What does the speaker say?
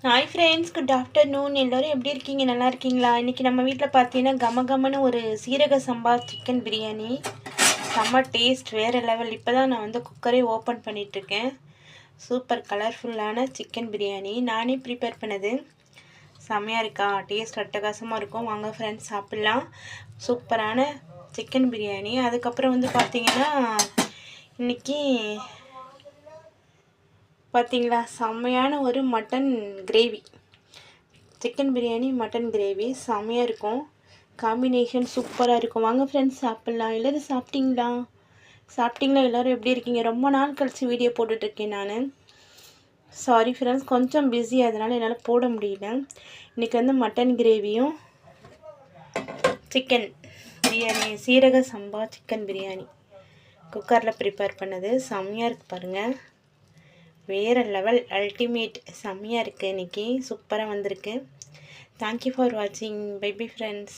Hi friends, good afternoon. எல்லோரும் எப்படி இருக்கீங்க? நல்லா இருக்கீங்களா? இன்றைக்கி நம்ம வீட்டில் பார்த்தீங்கன்னா கமகமன்னு ஒரு சீரக சம்பா சிக்கன் பிரியாணி. செம்ம டேஸ்ட், வேறு லெவல். இப்போ தான் நான் குக்கரே ஓப்பன் பண்ணிகிட்ருக்கேன். சூப்பர் கலர்ஃபுல்லான சிக்கன் பிரியாணி நானே ப்ரிப்பேர் பண்ணது. செம்மையாக இருக்கா? டேஸ்ட் அட்டகாசமாக இருக்கும். வாங்க ஃப்ரெண்ட்ஸ், சாப்பிட்லாம். சூப்பரான சிக்கன் பிரியாணி. அதுக்கப்புறம் பார்த்தீங்கன்னா இன்றைக்கி பார்த்தீங்களா, செம்மையான ஒரு mutton gravy. Chicken biryani mutton gravy செம்மையாக இருக்கும். காம்பினேஷன் சூப்பராக இருக்கும். வாங்க ஃப்ரெண்ட்ஸ், சாப்பிட்லாம். எல்லோரும் சாப்பிட்டீங்களா? எல்லோரும் எப்படி இருக்கீங்க? ரொம்ப நாள் கழித்து வீடியோ போட்டுட்ருக்கேன் நான். சாரி ஃப்ரெண்ட்ஸ், கொஞ்சம் பிஸி, அதனால் என்னால் போட முடியல. இன்றைக்கி மட்டன் கிரேவியும் சிக்கன் பிரியாணி, சீரக சம்பா சிக்கன் பிரியாணி குக்கரில் ப்ரிப்பேர் பண்ணது. செம்மையாக இருக்குது பாருங்கள். வேறு லெவல், அல்டிமேட், செம்மையாக இருக்குது. இன்றைக்கி சூப்பராக வந்திருக்கு. தேங்க்யூ ஃபார் வாட்சிங். Bye bye friends.